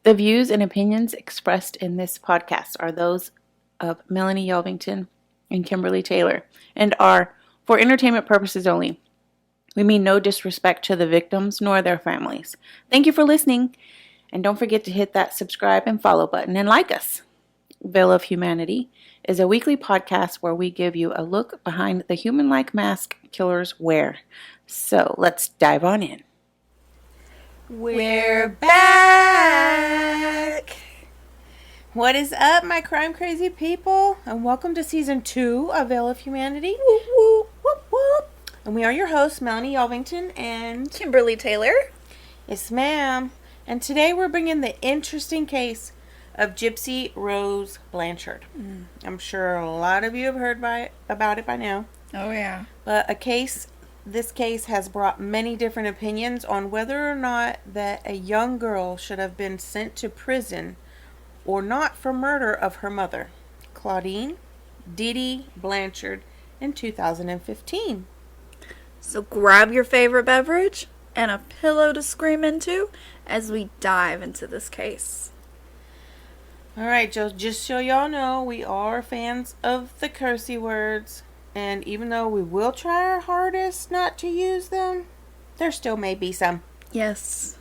The views and opinions expressed in this podcast are those of Melonie Yelvington and Kimberly Taylor and are for entertainment purposes only. We mean no disrespect to the victims nor their families. Thank you for listening, and don't forget to hit that subscribe and follow button and like us. Veil of Humanity is a weekly podcast where we give you a look behind the human-like mask killers wear. So let's dive on in. We're back! What is up, my crime crazy people? And welcome to season 2 of Veil of Humanity. Whoop, whoop, whoop, whoop. And we are your hosts, Melonie Yelvington and Kimberly Taylor. Yes, ma'am. And today we're bringing the interesting case of Gypsy Rose Blanchard. I'm sure a lot of you have heard about it by now. Oh, yeah. But this case has brought many different opinions on whether or not that a young girl should have been sent to prison or not for murder of her mother, Clauddine DeeDee Blanchard, in 2015. So grab your favorite beverage and a pillow to scream into as we dive into this case. Alright, just so y'all know, we are fans of the cursey words. And even though we will try our hardest not to use them, there still may be some. Yes.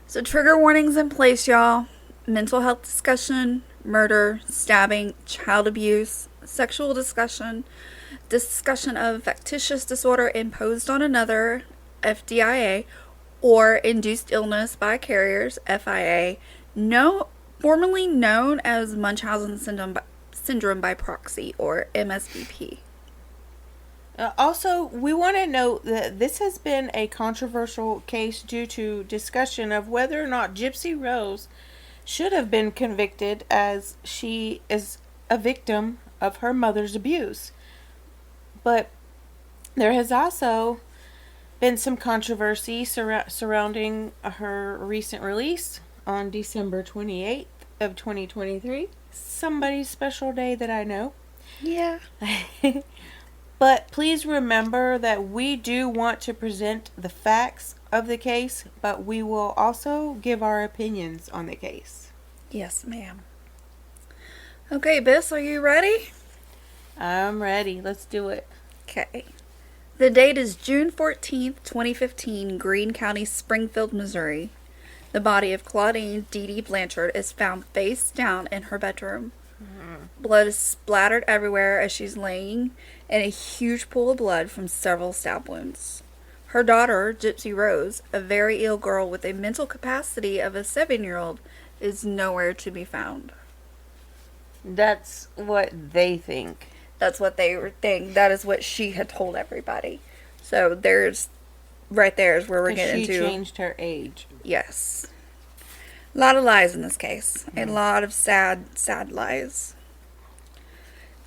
So trigger warnings in place, y'all. Mental health discussion, murder, stabbing, child abuse, sexual discussion of factitious disorder imposed on another, FDIA, or induced illness by carriers, FIA, formerly known as Munchausen Syndrome by Proxy, or MSbP. Also, we want to note that this has been a controversial case due to discussion of whether or not Gypsy Rose should have been convicted, as she is a victim of her mother's abuse. But there has also been some controversy surrounding her recent release on December 28th of 2023. Somebody's special day that I know. Yeah. But please remember that we do want to present the facts of the case, but we will also give our opinions on the case. Yes, ma'am. Okay, Biss, are you ready? I'm ready. Let's do it. Okay. The date is June 14th, 2015, Greene County, Springfield, Missouri. The body of Clauddine DeeDee Blanchard is found face down in her bedroom. Blood is splattered everywhere as she's laying in a huge pool of blood from several stab wounds. Her daughter, Gypsy Rose, a very ill girl with a mental capacity of a 7-year-old, is nowhere to be found. That's what they think. That's what they were thinking. That is what she had told everybody. So right there is where we're getting into. She changed her age. Yes. A lot of lies in this case. A lot of sad, sad lies.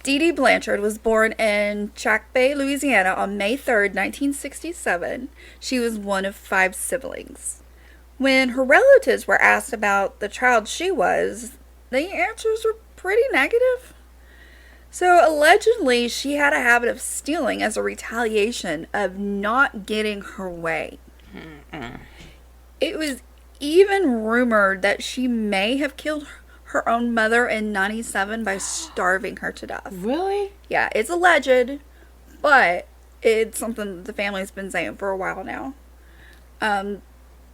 DeeDee Blanchard was born in Chackbay, Louisiana on May 3rd, 1967. She was one of 5 siblings. When her relatives were asked about the child she was, the answers were pretty negative. So allegedly, she had a habit of stealing as a retaliation of not getting her way. It was even rumored that she may have killed her own mother in 97 by starving her to death. Really? Yeah, it's alleged, but it's something that the family's been saying for a while now.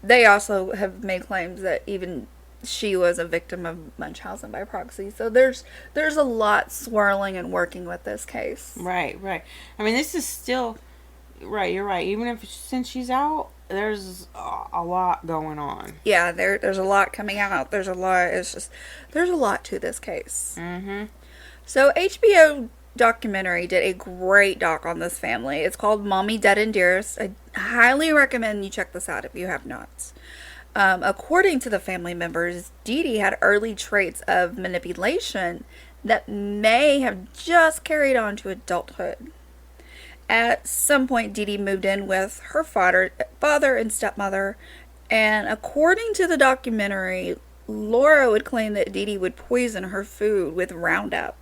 They also have made claims that even she was a victim of Munchausen by proxy. So there's a lot swirling and working with this case. Right. I mean, this is still... Right, you're right. Even since she's out, there's a lot going on. Yeah, there's a lot coming out. There's a lot to this case. So HBO documentary did a great doc on this family. It's called Mommy Dead and Dearest. I highly recommend you check this out if you have not. According to the family members, DeeDee had early traits of manipulation that may have just carried on to adulthood. At some point, DeeDee moved in with her father and stepmother, and according to the documentary, Laura would claim that DeeDee would poison her food with Roundup,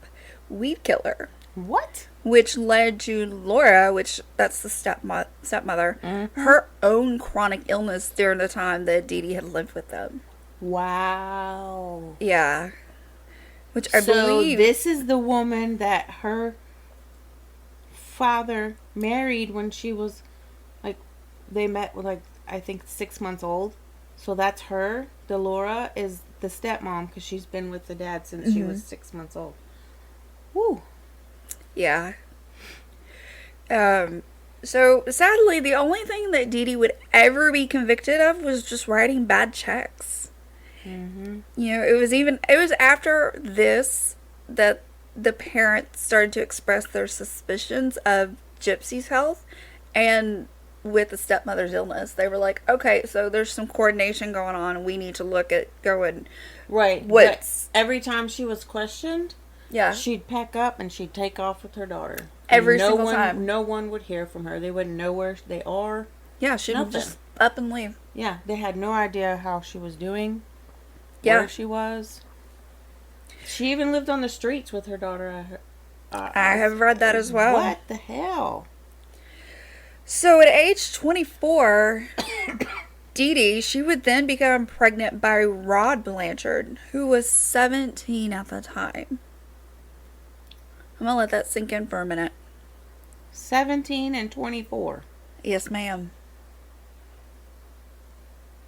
weed killer. What? Which led to Laura, that's the stepmother, her own chronic illness during the time that DeeDee had lived with them. Wow. Yeah. Which I So believe... this is the woman that her father married when she was, like, they met with, like, I think 6 months old. So that's her. Delora is the stepmom because she's been with the dad since she was 6 months old. Woo. Yeah. So, sadly, the only thing that DeeDee would ever be convicted of was just writing bad checks. Mm-hmm. You know, it was after this that the parents started to express their suspicions of Gypsy's health, and with the stepmother's illness, they were like, okay, so there's some coordination going on, and we need to look at going... Right. What's... But every time she was questioned, Yeah. she'd pack up and she'd take off with her daughter. Every no single one, time. No one would hear from her. They wouldn't know where they are. Yeah, she'd Nothing. just up and leave. Yeah, they had no idea how she was doing. Yeah. Where she was. She even lived on the streets with her daughter. I have read that as well. What the hell? So at age 24, DeeDee, she would then become pregnant by Rod Blanchard, who was 17 at the time. I'm gonna let that sink in for a minute. 17 and 24. Yes, ma'am.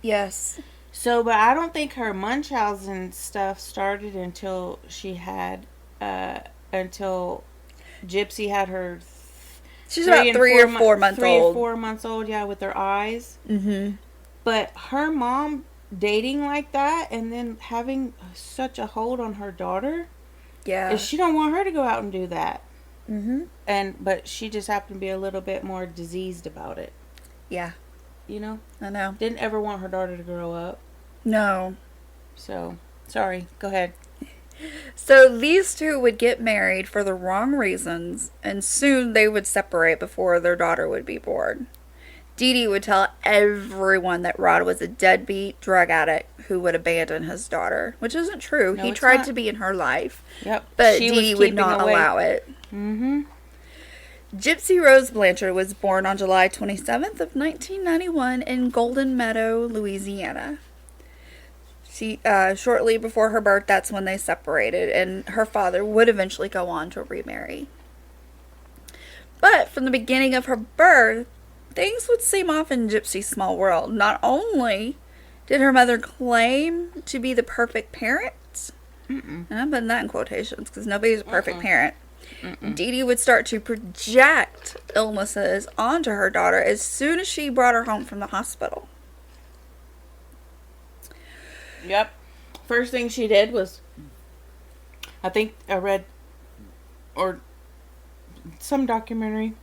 Yes. So, but I don't think her Munchausen stuff started until she had, until Gypsy had her. She's about 3 or 4 months 3 old. or 4 months old, yeah, with her eyes. Mm-hmm. But her mom dating like that and then having such a hold on her daughter, Yeah. she don't want her to go out and do that. Mm-hmm. But she just happened to be a little bit more diseased about it. Yeah. You know? I know. Didn't ever want her daughter to grow up. No. So, sorry. Go ahead. So these two would get married for the wrong reasons, and soon they would separate before their daughter would be born. DeeDee would tell everyone that Rod was a deadbeat drug addict who would abandon his daughter, which isn't true. No, He it's tried not. to be in her life, Yep. but She was DeeDee would keeping not away. allow it. Mm-hmm. Gypsy Rose Blanchard was born on July 27th of 1991 in Golden Meadow, Louisiana. She, shortly before her birth, that's when they separated, and her father would eventually go on to remarry. But from the beginning of her birth, things would seem off in Gypsy's small world. Not only did her mother claim to be the perfect parent, and I'm putting that in quotations because nobody's a perfect parent, DeeDee would start to project illnesses onto her daughter as soon as she brought her home from the hospital. Yep. First thing she did was, I think I read, or some documentary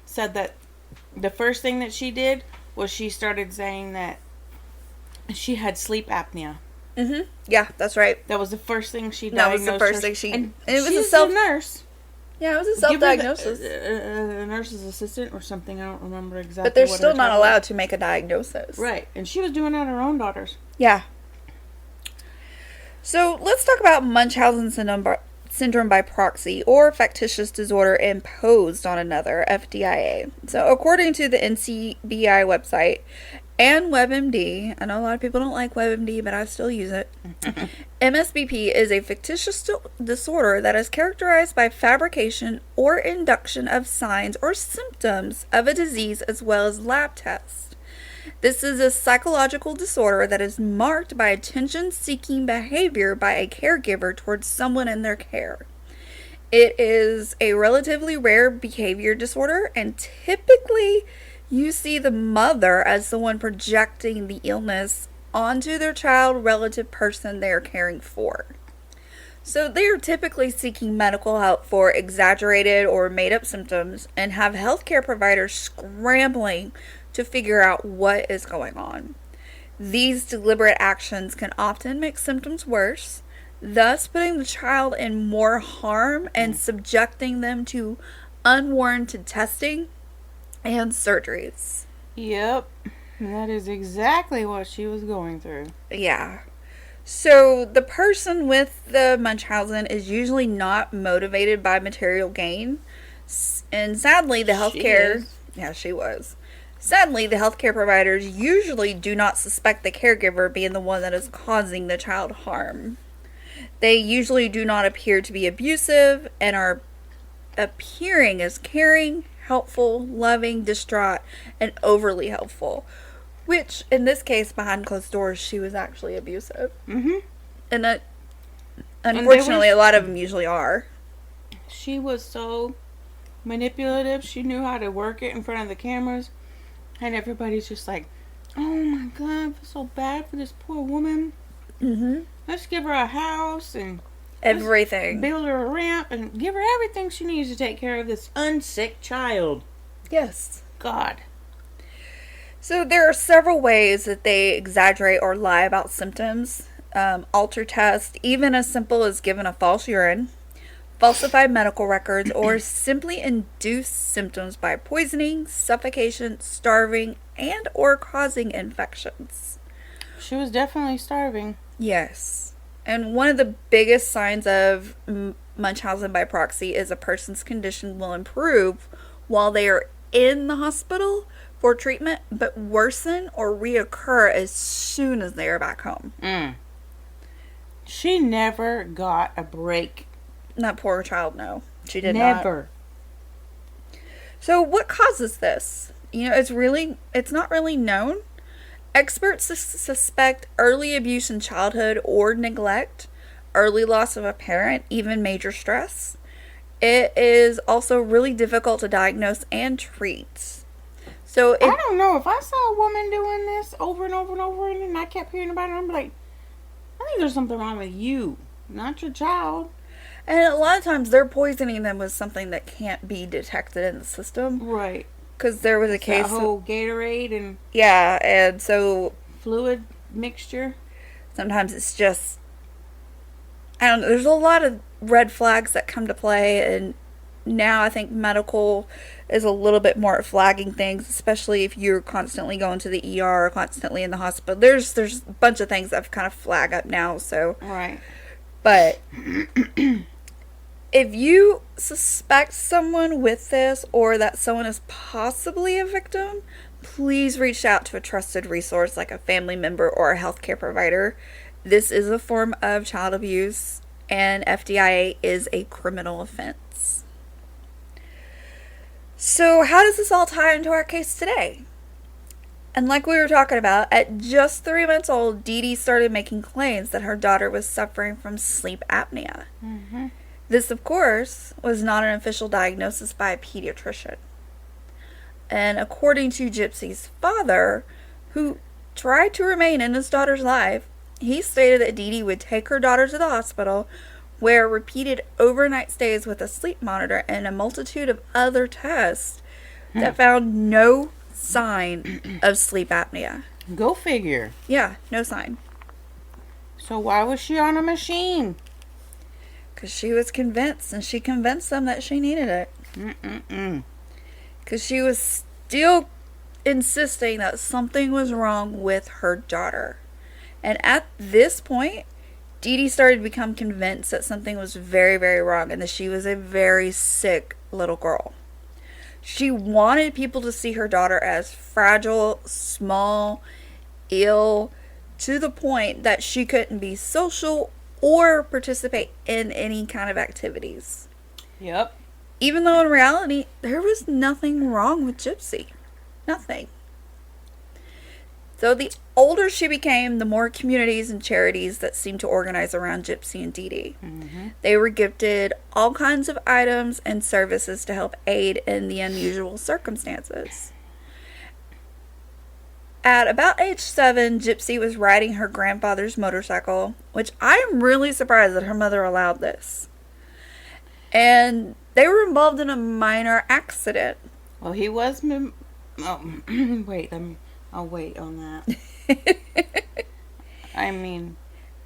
said that the first thing that she did was she started saying that she had sleep apnea. Mm-hmm. Yeah, that's right. That was the first thing she That was diagnosed the first her- thing she... And it was she's a nurse. Yeah, it was a Give her the- self-diagnosis. a nurse's assistant or something. I don't remember exactly. But they're what still her not title allowed was. to make a diagnosis. Right, and she was doing it on her own daughters. Yeah. So let's talk about Munchausen syndrome by proxy, or factitious disorder imposed on another, FDIA. So according to the NCBI website and WebMD, I know a lot of people don't like WebMD, but I still use it. MSbP is a fictitious disorder that is characterized by fabrication or induction of signs or symptoms of a disease as well as lab tests. This is a psychological disorder that is marked by attention-seeking behavior by a caregiver towards someone in their care. It is a relatively rare behavior disorder, and typically you see the mother as the one projecting the illness onto their child, relative person they are caring for. So they are typically seeking medical help for exaggerated or made-up symptoms and have healthcare providers scrambling to figure out what is going on. These deliberate actions can often make symptoms worse, thus putting the child in more harm and subjecting them to unwarranted testing and surgeries. Yep, that is exactly what she was going through. Yeah. So the person with the Munchausen is usually not motivated by material gain. And sadly, the She healthcare... is. Yeah, she was. Sadly, the healthcare providers usually do not suspect the caregiver being the one that is causing the child harm. They usually do not appear to be abusive and are appearing as caring, helpful, loving, distraught, and overly helpful. Which, in this case, behind closed doors, she was actually abusive. Mm-hmm. And unfortunately, a lot of them usually are. She was so manipulative. She knew how to work it in front of the cameras. And everybody's just like, oh my God, I feel so bad for this poor woman. Mm-hmm. Let's give her a house and Everything. build her a ramp and give her everything she needs to take care of this unsick child. Yes. God. So there are several ways that they exaggerate or lie about symptoms. Alter tests, even as simple as giving a false urine, falsified medical records, or simply induce symptoms by poisoning, suffocation, starving, and or causing infections. She was definitely starving. Yes. And one of the biggest signs of Munchausen by proxy is a person's condition will improve while they are in the hospital for treatment, but worsen or reoccur as soon as they are back home. She never got a break. That poor child, no. She did not. Never. So what causes this? It's not really known. Experts suspect early abuse in childhood or neglect, early loss of a parent, even major stress. It is also really difficult to diagnose and treat. So I don't know. If I saw a woman doing this over and over and over and I kept hearing about it, I'm like, I think there's something wrong with you, not your child. And a lot of times they're poisoning them with something that can't be detected in the system. Right. Because there was a case. That whole Gatorade and yeah, and so fluid mixture. Sometimes it's just, I don't know, there's a lot of red flags that come to play, and now I think medical is a little bit more at flagging things, especially if you're constantly going to the ER or constantly in the hospital. There's a bunch of things that kind of flag up now, so. Right. But if you suspect someone with this or that someone is possibly a victim, please reach out to a trusted resource like a family member or a healthcare provider. This is a form of child abuse, and FDIA is a criminal offense. So how does this all tie into our case today? And like we were talking about, at just 3 months old, DeeDee started making claims that her daughter was suffering from sleep apnea. Mm-hmm. This, of course, was not an official diagnosis by a pediatrician. And according to Gypsy's father, who tried to remain in his daughter's life, he stated that DeeDee would take her daughter to the hospital, where repeated overnight stays with a sleep monitor and a multitude of other tests that found no sign of sleep apnea. Go figure. Yeah, no sign. So why was she on a machine? Because she was convinced, and she convinced them that she needed it. Because she was still insisting that something was wrong with her daughter. And at this point, DeeDee started to become convinced that something was very, very wrong and that she was a very sick little girl. She wanted people to see her daughter as fragile, small, ill, to the point that she couldn't be social or participate in any kind of activities. Yep. Even though in reality, there was nothing wrong with Gypsy. Nothing. So the older she became, the more communities and charities that seemed to organize around Gypsy and DeeDee. Mm-hmm. They were gifted all kinds of items and services to help aid in the unusual circumstances. At about age 7, Gypsy was riding her grandfather's motorcycle, which I am really surprised that her mother allowed this. And they were involved in a minor accident. Well, he was... I'll wait on that. I mean...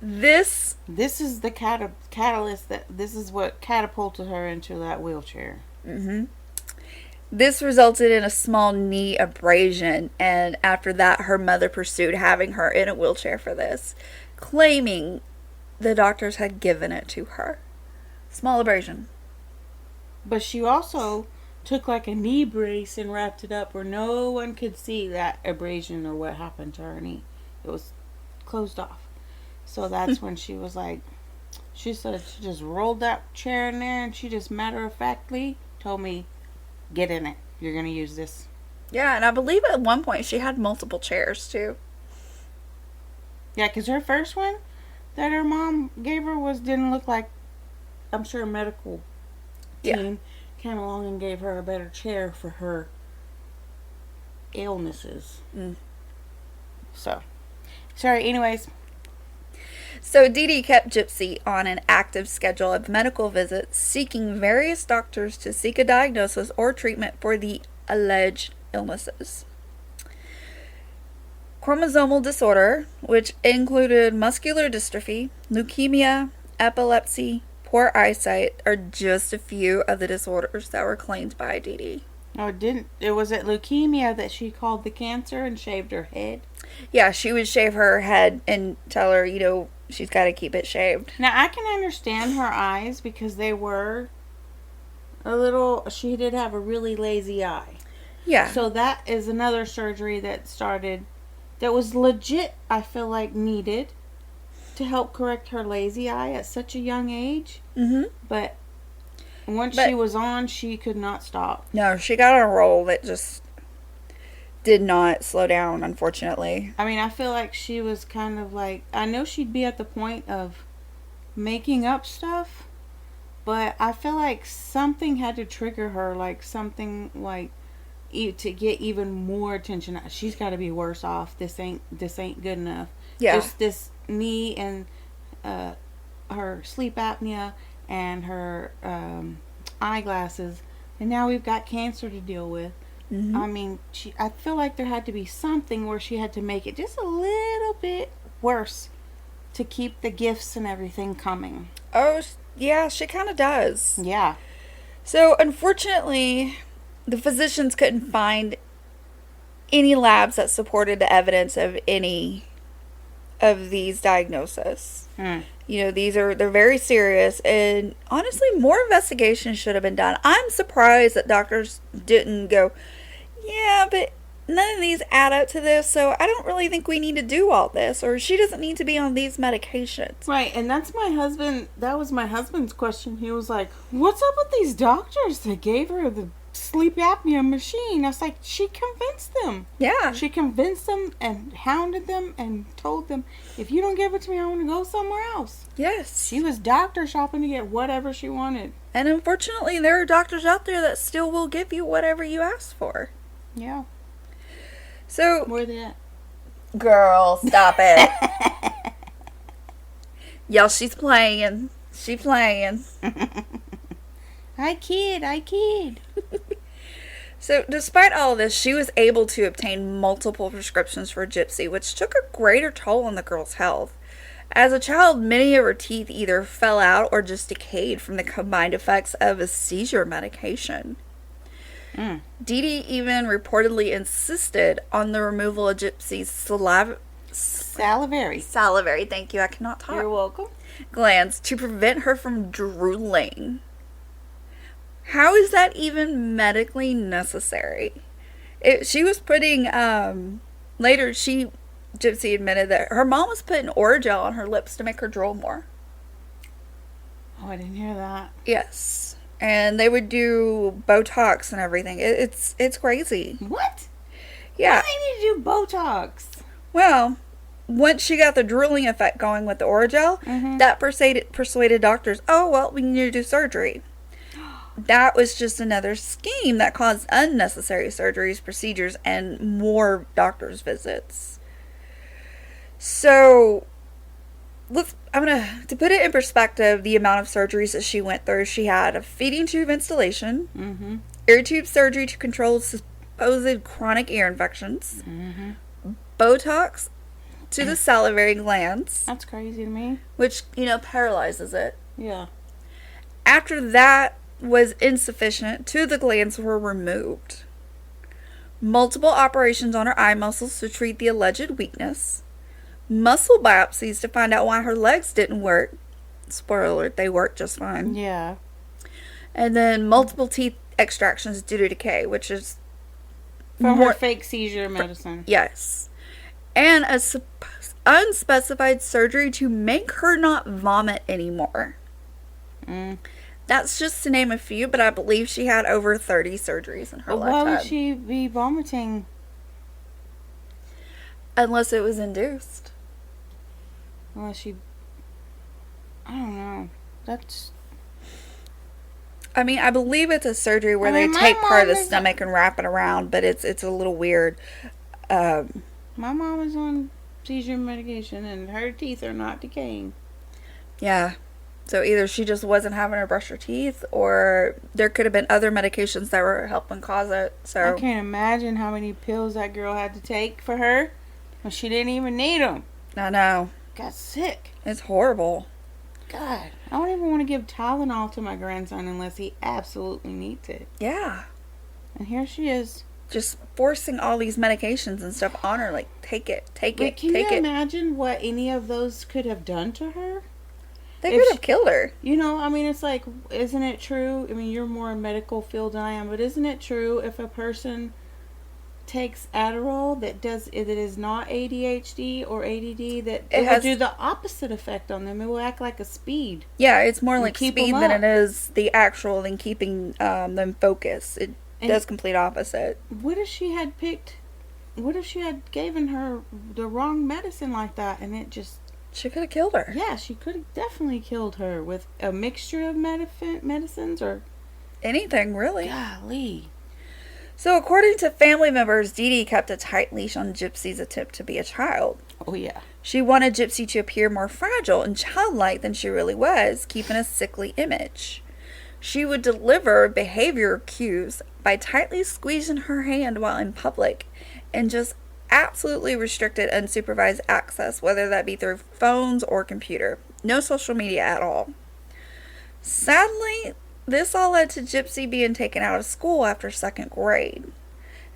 This is the catalyst this is what catapulted her into that wheelchair. Mm-hmm. This resulted in a small knee abrasion, and after that, her mother pursued having her in a wheelchair for this, claiming the doctors had given it to her. Small abrasion. But she also took like a knee brace and wrapped it up where no one could see that abrasion or what happened to her knee. It was closed off. So that's when she was like, she said she just rolled that chair in there and she just matter-of-factly told me, get in it. You're going to use this. Yeah, and I believe at one point she had multiple chairs, too. Yeah, because her first one that her mom gave her didn't look like, I'm sure, a medical team came along and gave her a better chair for her illnesses. So, sorry, anyways. So DeeDee kept Gypsy on an active schedule of medical visits, seeking various doctors to seek a diagnosis or treatment for the alleged illnesses. Chromosomal disorder, which included muscular dystrophy, leukemia, epilepsy, poor eyesight, are just a few of the disorders that were claimed by DeeDee. Oh, it was it leukemia that she called the cancer and shaved her head? Yeah, she would shave her head and tell her, she's got to keep it shaved. Now, I can understand her eyes because they were she did have a really lazy eye. Yeah. So that is another surgery that was legit, I feel like, needed to help correct her lazy eye at such a young age. Mm-hmm. But once she was on, she could not stop. No, she got on a roll that just did not slow down, unfortunately. I mean, I feel like she was kind of like, I know she'd be at the point of making up stuff, but I feel like something had to trigger her, like something like to get even more attention. She's got to be worse off. This ain't good enough. Yeah. Just this knee and her sleep apnea and her eyeglasses, and now we've got cancer to deal with. Mm-hmm. I mean, I feel like there had to be something where she had to make it just a little bit worse to keep the gifts and everything coming. Oh, yeah, she kind of does. Yeah. So, unfortunately, the physicians couldn't find any labs that supported the evidence of any of these diagnoses. They're very serious, and honestly, more investigation should have been done. I'm surprised that doctors didn't go, yeah, but none of these add up to this, so I don't really think we need to do all this, or she doesn't need to be on these medications. Right, and that was my husband's question. He was like, what's up with these doctors that gave her the sleep apnea machine? I was like, she convinced them. Yeah. She convinced them and hounded them and told them, if you don't give it to me, I want to go somewhere else. Yes. She was doctor shopping to get whatever she wanted. And unfortunately, there are doctors out there that still will give you whatever you ask for. Yeah. So, Where they at? girl, stop it. Y'all, she's playing. She playing. I kid. So, despite all of this, she was able to obtain multiple prescriptions for Gypsy, which took a greater toll on the girl's health. As a child, many of her teeth either fell out or just decayed from the combined effects of a seizure medication. DeeDee even reportedly insisted on the removal of Gypsy's salivary, thank you, I cannot talk. You're welcome. Glands to prevent her from drooling. How is that even medically necessary? She was putting, later Gypsy admitted that her mom was putting Orajel on her lips to make her drool more. Oh, I didn't hear that. Yes. And they would do Botox and everything. It's crazy. What? Yeah. Why do you need to do Botox? Well, once she got the drooling effect going with the Orajel, that persuaded doctors, oh, well, we need to do surgery. That was just another scheme that caused unnecessary surgeries, procedures, and more doctor's visits. So, to put it in perspective, the amount of surgeries that she went through, she had a feeding tube installation, ear tube surgery to control supposed chronic ear infections, Botox to the salivary glands. That's crazy to me. Which, paralyzes it. Yeah. After that was insufficient, 2 of the glands were removed. Multiple operations on her eye muscles to treat the alleged weakness. Muscle biopsies to find out why her legs didn't work. Spoiler alert, they worked just fine. Yeah. And then multiple teeth extractions due to decay, which is From more- her fake seizure medicine. Yes. And a unspecified surgery to make her not vomit anymore. Mm. That's just to name a few, but I believe she had over 30 surgeries in her But why lifetime. would she be vomiting? Unless it was induced. Unless she... I don't know. That's... I mean, I believe it's a surgery where I mean, they my take part of the mom is- stomach and wrap it around, but it's a little weird. My mom is on seizure medication and her teeth are not decaying. Yeah. So either she just wasn't having her brush her teeth, or there could have been other medications that were helping cause it. I So can't imagine how many pills that girl had to take for her when she didn't even need them. I know. Got sick. It's horrible. God, I don't even want to give Tylenol to my grandson unless he absolutely needs it. Yeah. And here she is. Just forcing all these medications and stuff on her, like, take it, take But it, can take you it. imagine what any of those could have done to her? They if could she- have killed her. You know, I mean, it's like, isn't it true? I mean, you're more in medical field than I am, but isn't it true if a person takes Adderall that is not ADHD or ADD, that it will has- do the opposite effect on them? It will act like a speed. Yeah, it's more And like keep speed 'em than up. it is the actual than keeping them focused. It And- does complete opposite. What if she had picked? What if she had given her the wrong medicine like that, and it just... She could have killed her. Yeah, she could have definitely killed her with a mixture of medicines or... Anything, really. Golly. So according to family members, DeeDee kept a tight leash on Gypsy's attempt to be a child. Oh, yeah. She wanted Gypsy to appear more fragile and childlike than she really was, keeping a sickly image. She would deliver behavior cues by tightly squeezing her hand while in public and just absolutely restricted unsupervised access, whether that be through phones or computer. No social media at all. Sadly, this all led to Gypsy being taken out of school after 2nd grade.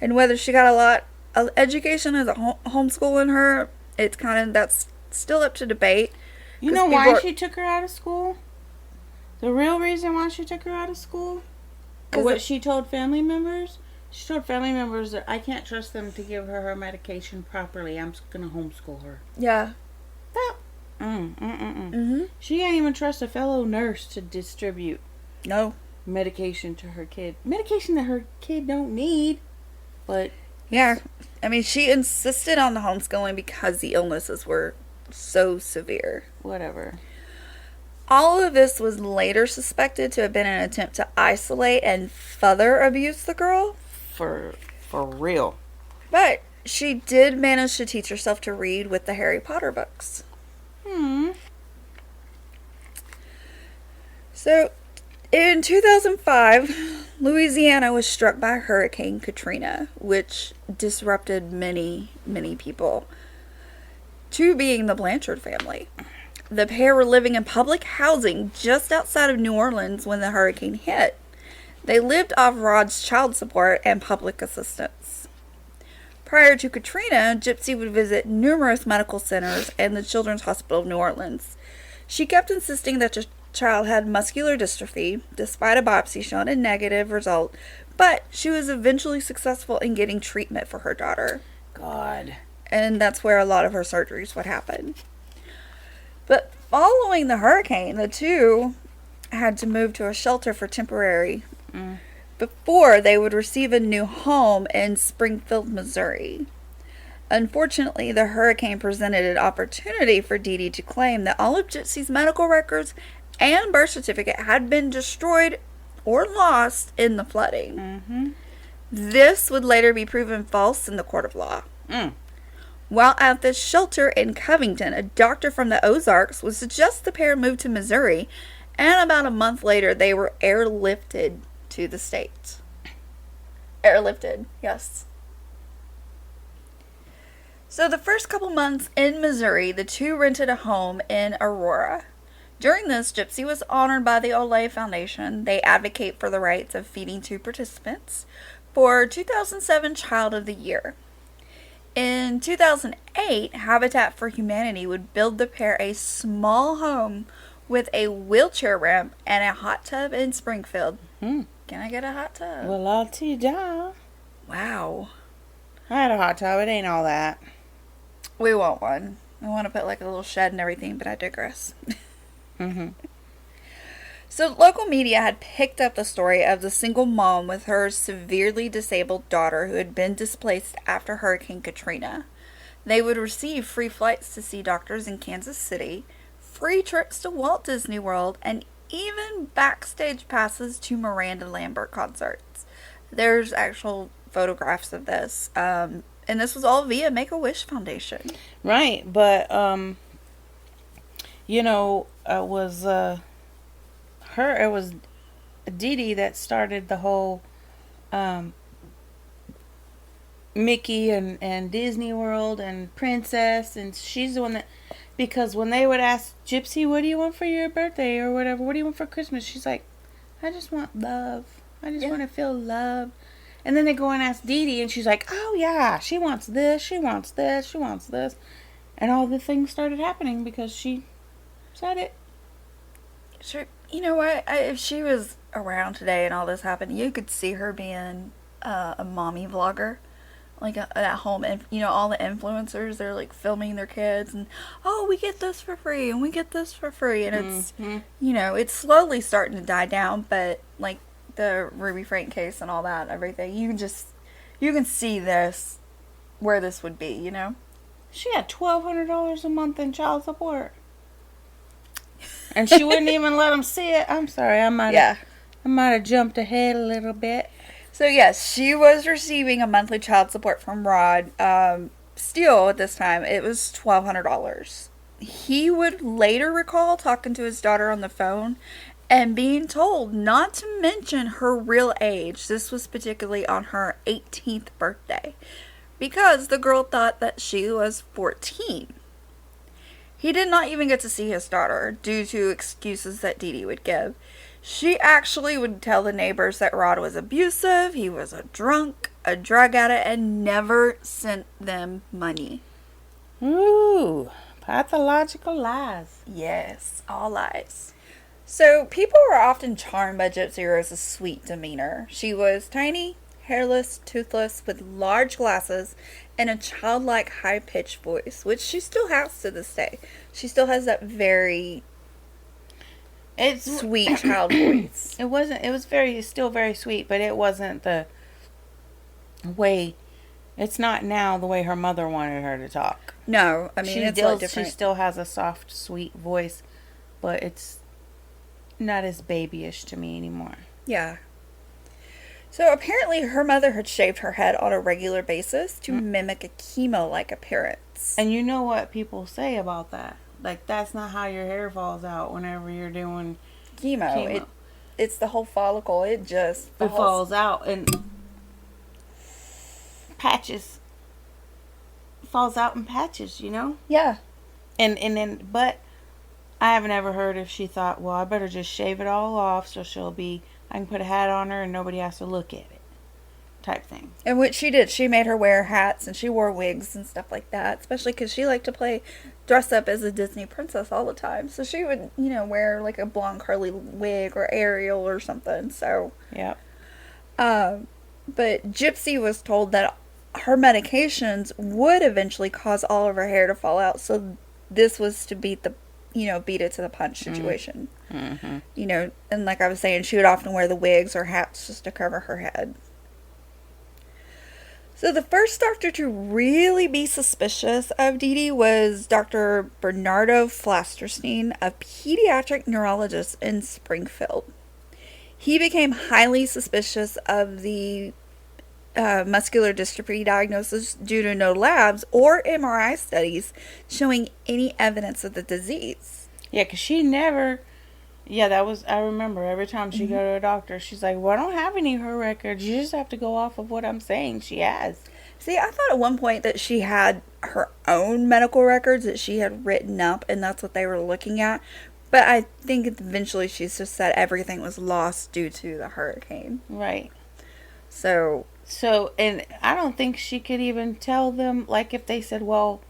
And whether she got a lot of education as a homeschooling her, it's kind of, that's still up to debate. You 'Cause know people why are- she took her out of school? The real reason why she took her out of school? Or 'Cause what it- she told family members? She told family members that I can't trust them to give her medication properly. I'm just going to homeschool her. Yeah. That... She can't even trust a fellow nurse to distribute No. medication to her kid. Medication that her kid don't need. But... Yeah. I mean, she insisted on the homeschooling because the illnesses were so severe. whatever. All of this was later suspected to have been an attempt to isolate and further abuse the girl. For real. But she did manage to teach herself to read with the Harry Potter books. So, in 2005, Louisiana was struck by Hurricane Katrina, which disrupted many, many people. Two being the Blanchard family. The pair were living in public housing just outside of New Orleans when the hurricane hit. They lived off Rod's child support and public assistance. Prior to Katrina, Gypsy would visit numerous medical centers and the Children's Hospital of New Orleans. She kept insisting that the child had muscular dystrophy, despite a biopsy showing a negative result, but she was eventually successful in getting treatment for her daughter. God. And that's where a lot of her surgeries would happen. But following the hurricane, the two had to move to a shelter for temporary before they would receive a new home in Springfield, Missouri. Unfortunately, the hurricane presented an opportunity for DeeDee to claim that all of Gypsy's medical records and birth certificate had been destroyed or lost in the flooding. This would later be proven false in the court of law. While at the shelter in Covington, a doctor from the Ozarks would suggest the pair move to Missouri, and about a month later, they were airlifted to the States. Airlifted, yes. So the first couple months in Missouri, the two rented a home in Aurora. During this, Gypsy was honored by the Olay Foundation. They advocate for the rights of feeding tube participants for 2007 Child of the Year. In 2008, Habitat for Humanity would build the pair a small home with a wheelchair ramp and a hot tub in Springfield. Can I get a hot tub? Well, I'll tell you, da. Wow. I had a hot tub. It ain't all that. We want one. I want to put like a little shed and everything, but I digress. Mm-hmm. So local media had picked up the story of the single mom with her severely disabled daughter who had been displaced after Hurricane Katrina. They would receive free flights to see doctors in Kansas City, free trips to Walt Disney World, and even backstage passes to Miranda Lambert concerts. There's actual photographs of this. And this was all via Make-A-Wish Foundation. Right, but, you know, it was DeeDee that started the whole, Mickey and Disney World and Princess, and she's the one that, because when they would ask Gypsy, what do you want for your birthday or whatever, what do you want for Christmas, she's like, I just want love. I just want to feel loved. And then they go and ask DeeDee, and she's like, oh yeah, she wants this, she wants this, she wants this. And all the things started happening because she said it. Sure. You know what? If she was around today and all this happened, you could see her being a mommy vlogger. Like at home, and you know, all the influencers, they're like filming their kids and, oh, we get this for free and we get this for free, and it's, you know, it's slowly starting to die down, but like the Ruby Frank case and all that, everything, you can see this, where this would be, you know? She had $1,200 a month in child support. And she wouldn't even let them see it. I'm sorry, I might have jumped ahead a little bit. So yes, she was receiving a monthly child support from Rod. Still, at this time, it was $1,200. He would later recall talking to his daughter on the phone and being told not to mention her real age. This was particularly on her 18th birthday, because the girl thought that she was 14. He did not even get to see his daughter due to excuses that DeeDee would give. She actually would tell the neighbors that Rod was abusive, he was a drunk, a drug addict, and never sent them money. Ooh, pathological lies. Yes, all lies. So, people were often charmed by Gypsy Rose's sweet demeanor. She was tiny, hairless, toothless, with large glasses, and a childlike high-pitched voice, which she still has to this day. She still has that very sweet child voice. It was still very sweet, but it wasn't the way, it's not now the way her mother wanted her to talk. No, I mean, it's a lot different. She still has a soft, sweet voice, but it's not as babyish to me anymore. Yeah. So apparently her mother had shaved her head on a regular basis to mimic a chemo-like appearance. And you know what people say about that? Like, that's not how your hair falls out whenever you're doing chemo. It's the whole follicle. It just falls out and patches. Falls out in patches, you know? Yeah. And then, but I haven't ever heard if she thought, well, I better just shave it all off so I can put a hat on her and nobody has to look at it. Type thing. And what she did, she made her wear hats and she wore wigs and stuff like that, especially because she liked to dress up as a Disney princess all the time. So she would, you know, wear like a blonde curly wig or Ariel or something. So Yep. But Gypsy was told that her medications would eventually cause all of her hair to fall out. So this was to beat it to the punch situation. Mm-hmm. You know, and like I was saying, she would often wear the wigs or hats just to cover her head. So the first doctor to really be suspicious of DeeDee was Dr. Bernardo Flasterstein, a pediatric neurologist in Springfield. He became highly suspicious of the muscular dystrophy diagnosis due to no labs or MRI studies showing any evidence of the disease. Yeah, because she never... Yeah, I remember every time she go to a doctor, she's like, well, I don't have any of her records. You just have to go off of what I'm saying she has. See, I thought at one point that she had her own medical records that she had written up, and that's what they were looking at. But I think eventually she's just said everything was lost due to the hurricane. Right. So, and I don't think she could even tell them, like if they said, well,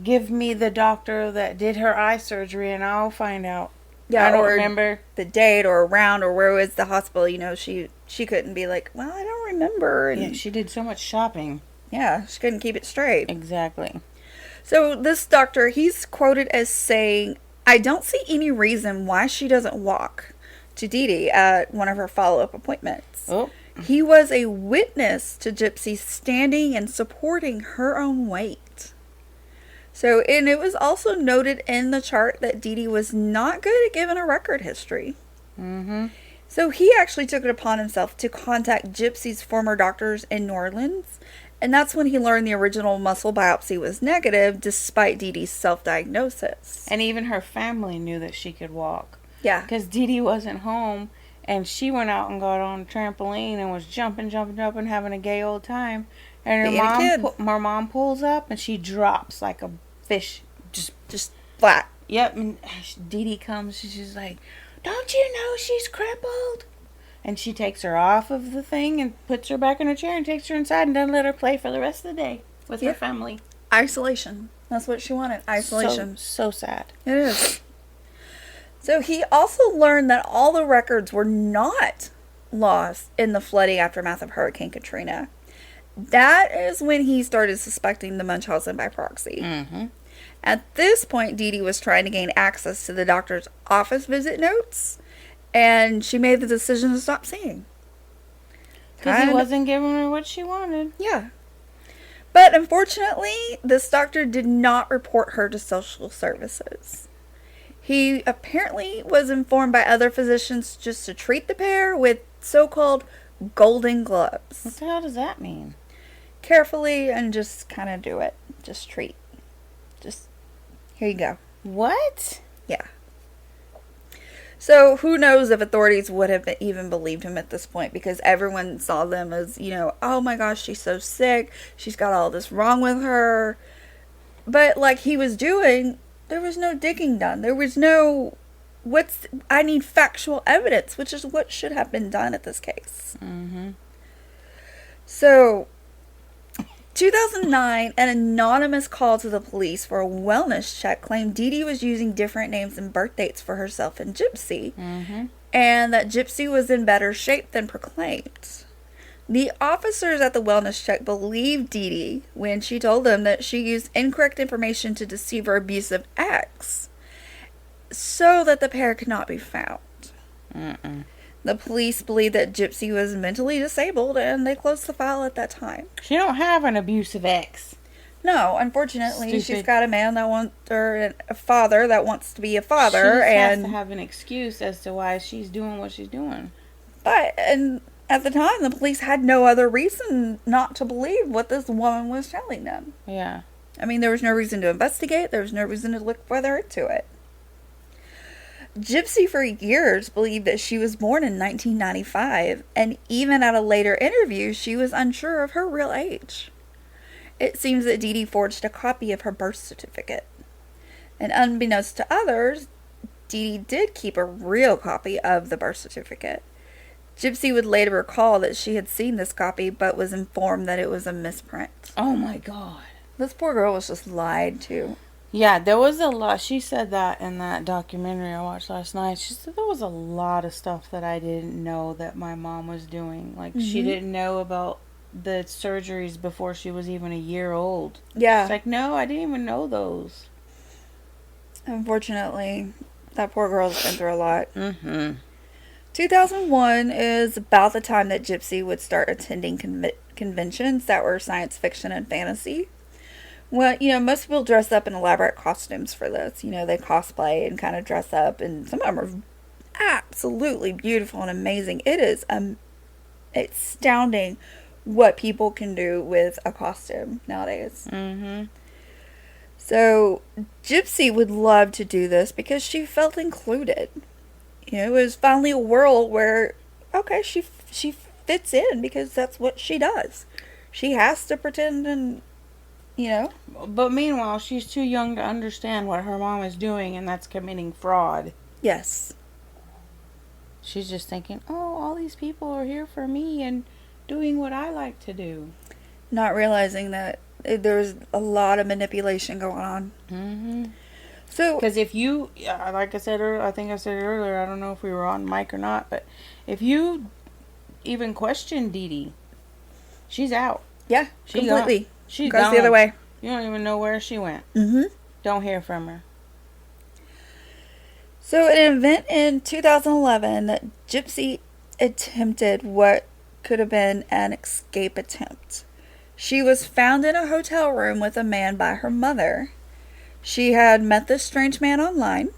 give me the doctor that did her eye surgery and I'll find out Yeah, I don't or remember. the date or around or where was the hospital, you know, she couldn't be like, well, I don't remember. And Yeah, she did so much shopping. yeah, she couldn't keep it straight. Exactly. So this doctor, he's quoted as saying, I don't see any reason why she doesn't walk to DeeDee at one of her follow-up appointments. Oh. He was a witness to Gypsy standing and supporting her own weight. So, and it was also noted in the chart that DeeDee was not good at giving a record history. Mm-hmm. So he actually took it upon himself to contact Gypsy's former doctors in New Orleans, and that's when he learned the original muscle biopsy was negative despite DeeDee's self-diagnosis. And even her family knew that she could walk. Yeah. Because DeeDee wasn't home, and she went out and got on a trampoline and was jumping, having a gay old time. And Being a kid. her mom pulls up, and she drops like a fish. Just flat. Yep, and DeeDee comes, she's like, don't you know she's crippled? And she takes her off of the thing and puts her back in her chair and takes her inside and doesn't let her play for the rest of the day with her family. Isolation. That's what she wanted. Isolation. So sad. It is. So he also learned that all the records were not lost in the flooding aftermath of Hurricane Katrina. That is when he started suspecting the Munchausen by proxy. Mm-hmm. At this point, DeeDee was trying to gain access to the doctor's office visit notes, and she made the decision to stop seeing. Because he wasn't giving her what she wanted. Yeah. But unfortunately, this doctor did not report her to social services. He apparently was informed by other physicians just to treat the pair with so-called golden gloves. What the hell does that mean? Carefully and just kind of do it. Just treat. Just, here you go. What? Yeah. So who knows if authorities would have even believed him at this point, because everyone saw them as, you know, oh my gosh, she's so sick. She's got all this wrong with her. But like he was doing, there was no digging done. There was no, I need factual evidence, which is what should have been done at this case. Mm-hmm. So, 2009, an anonymous call to the police for a wellness check claimed DeeDee was using different names and birth dates for herself and Gypsy, and that Gypsy was in better shape than proclaimed. The officers at the wellness check believed DeeDee when she told them that she used incorrect information to deceive her abusive ex, so that the pair could not be found. The police believed that Gypsy was mentally disabled, and they closed the file at that time. She don't have an abusive ex. No, unfortunately, Stupid. she's got a man that wants, or a father that wants to be a father, She and has to have an excuse as to why she's doing what she's doing. and at the time, the police had no other reason not to believe what this woman was telling them. Yeah. I mean, there was no reason to investigate. There was no reason to look further into it. Gypsy for years believed that she was born in 1995, and even at a later interview, she was unsure of her real age. It seems that DeeDee forged a copy of her birth certificate. And unbeknownst to others, DeeDee did keep a real copy of the birth certificate. Gypsy would later recall that she had seen this copy, but was informed that it was a misprint. Oh my God. This poor girl was just lied to. Yeah, there was a lot. She said that in that documentary I watched last night. She said there was a lot of stuff that I didn't know that my mom was doing. Like, she didn't know about the surgeries before she was even a year old. Yeah. It's like, no, I didn't even know those. Unfortunately, that poor girl's been through a lot. 2001 is about the time that Gypsy would start attending conventions that were science fiction and fantasy. Well, you know, most people dress up in elaborate costumes for this. You know, they cosplay and kind of dress up, and some of them are absolutely beautiful and amazing. It is astounding what people can do with a costume nowadays. So, Gypsy would love to do this because she felt included. You know, it was finally a world where, okay, she fits in because that's what she does. She has to pretend and, you know. But meanwhile, she's too young to understand what her mom is doing, and that's committing fraud. Yes. She's just thinking, oh, all these people are here for me and doing what I like to do. Not realizing that there was a lot of manipulation going on. So, Because if you, like I said earlier, I think I said earlier, I don't know if we were on mic or not, but if you even question DeeDee, she's out. yeah, She completely. Gone. She's Goes gone. the other way. You don't even know where she went. Mm-hmm. Don't hear from her. So, at an event in 2011, Gypsy attempted what could have been an escape attempt. She was found in a hotel room with a man by her mother. She had met this strange man online,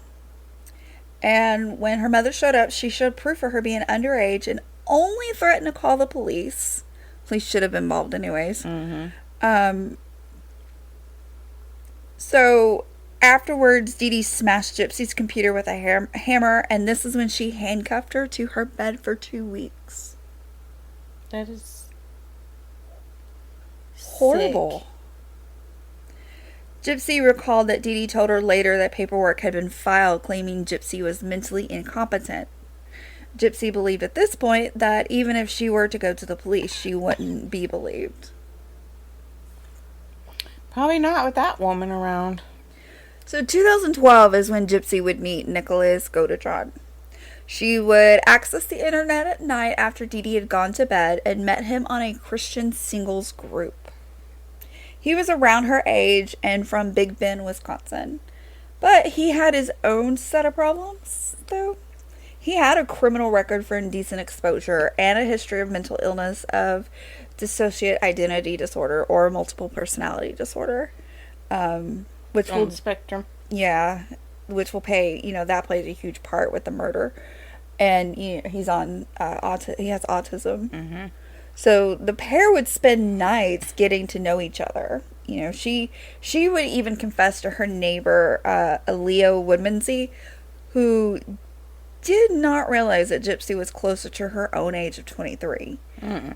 and when her mother showed up, she showed proof of her being underage and only threatened to call the police. Police should have been involved anyways. Mm-hmm. So afterwards, DeeDee smashed Gypsy's computer with a hammer, and this is when she handcuffed her to her bed for 2 weeks. That is Horrible. Gypsy recalled that DeeDee told her later that paperwork had been filed claiming Gypsy was mentally incompetent. Gypsy believed at this point that even if she were to go to the police, she wouldn't be believed. Probably not with that woman around. So 2012 is when Gypsy would meet Nicholas Godejohn. She would access the internet at night after DeeDee had gone to bed and met him on a Christian singles group. He was around her age and from Big Bend, Wisconsin. But he had his own set of problems, though. He had a criminal record for indecent exposure and a history of mental illness of dissociate identity disorder or multiple personality disorder. Which On will, the spectrum. yeah, which will play, that plays a huge part with the murder. And he's on, he has autism. Mm-hmm. So the pair would spend nights getting to know each other. She would even confess to her neighbor, Leo Woodmansey, who did not realize that Gypsy was closer to her own age of 23.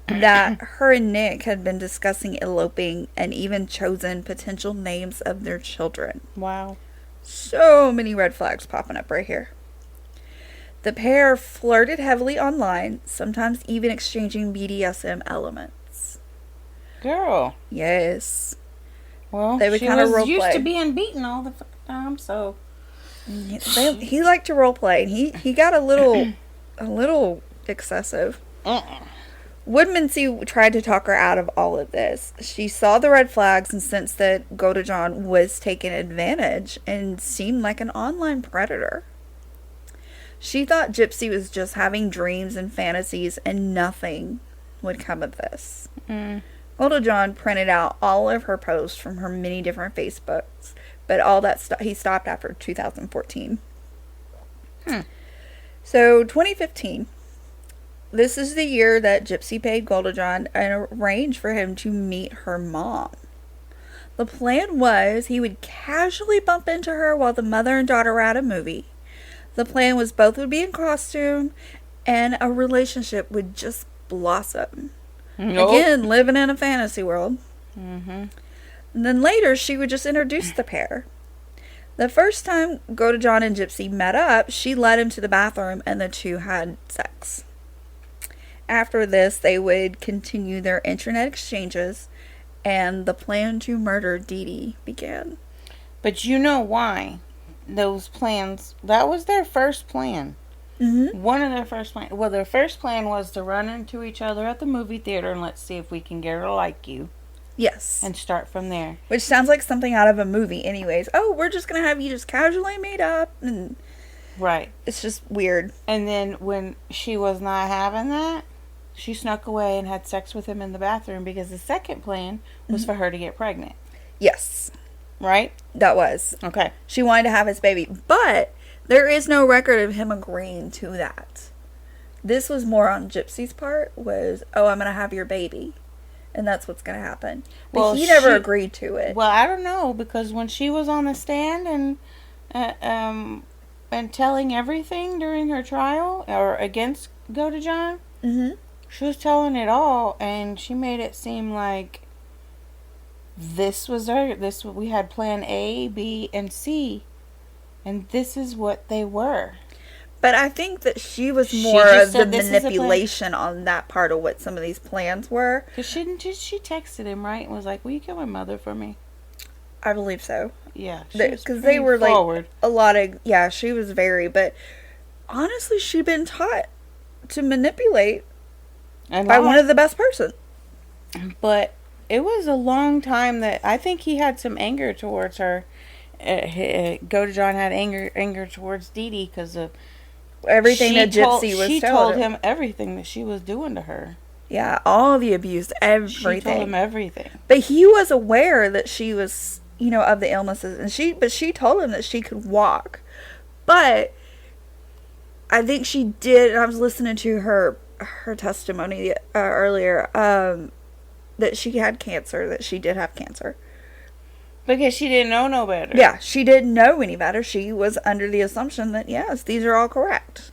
That her and Nick had been discussing eloping and even chosen potential names of their children. Wow. So many red flags popping up right here. The pair flirted heavily online, sometimes even exchanging BDSM elements. Girl. Yes. Well, They would she kinda was role used play. to being beaten all the time, so. He liked to role play, and he got a little excessive. Woodmansey tried to talk her out of all of this. She saw the red flags and sensed that Godejohn was taking advantage and seemed like an online predator. She thought Gypsy was just having dreams and fantasies and nothing would come of this. Godejohn printed out all of her posts from her many different Facebooks, but all that he stopped after 2014. So 2015. This is the year that Gypsy paid Godejohn and arranged for him to meet her mom. The plan was he would casually bump into her while the mother and daughter were at a movie. The plan was both would be in costume and a relationship would just blossom. Nope. Again, living in a fantasy world. Mm-hmm. And then later, she would just introduce the pair. The first time Godejohn and Gypsy met up, she led him to the bathroom and the two had sex. After this, they would continue their internet exchanges and the plan to murder DeeDee began. But you know why those plans, that was their first plan. Mm-hmm. One of their first plans. Well, their first plan was to run into each other at the movie theater and let's see if we can get her to like you. Yes. And start from there. Which sounds like something out of a movie anyways. Oh, we're just going to have you just casually meet up. And Right. it's just weird. And then when she was not having that, she snuck away and had sex with him in the bathroom because the second plan was for her to get pregnant. Yes. Right? That was. Okay. She wanted to have his baby. But there is no record of him agreeing to that. This was more on Gypsy's part was, oh, I'm going to have your baby. And that's what's going to happen. But Well, he never she- agreed to it. Well, I don't know because when she was on the stand and telling everything during her trial or against Godejohn, Mm-hmm. she was telling it all, and she made it seem like this was we had plan A, B, and C, and this is what they were. But I think that she was She more just of the said this is a plan. manipulation on that part of what some of these plans were. Cause she texted him, right, and was like, "Will you kill my mother for me?" I believe so. Yeah, Because they were forward. like a lot of, yeah, she was very, but honestly, she'd been taught to manipulate by one of the best person. But it was a long time that I think he had some anger towards her. Go to John had anger towards DeeDee because of Everything that Gypsy was She told told him everything that she was doing to her. Yeah, all the abuse, everything. She told him everything. But he was aware that she was, you know, of the illnesses, and she told him that she could walk. But I think she did. And I was listening to her testimony earlier. That she had cancer. That she did have cancer. Because she didn't know no better. Yeah, she didn't know any better. She was under the assumption that, yes, these are all correct.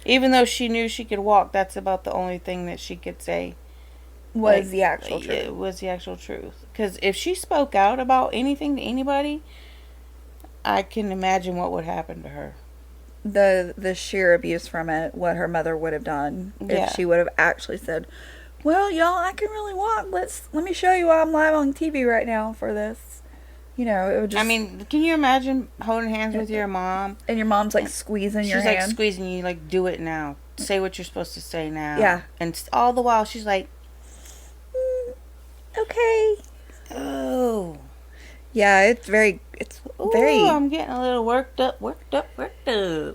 Even though she knew she could walk, that's about the only thing that she could say was the actual truth. It was the actual truth. Because if she spoke out about anything to anybody, I can imagine what would happen to her. The sheer abuse from it, what her mother would have done if she would have actually said, well, y'all, I can really walk. Let me show you why I'm live on TV right now for this. You know, it would just... I mean, can you imagine holding hands with your mom? And your mom's, like, squeezing your hand. She's, like, squeezing you, like, do it now. Say what you're supposed to say now. Yeah. And all the while, she's like... okay. Oh. Yeah, it's very... Ooh, I'm getting a little worked up. Okay.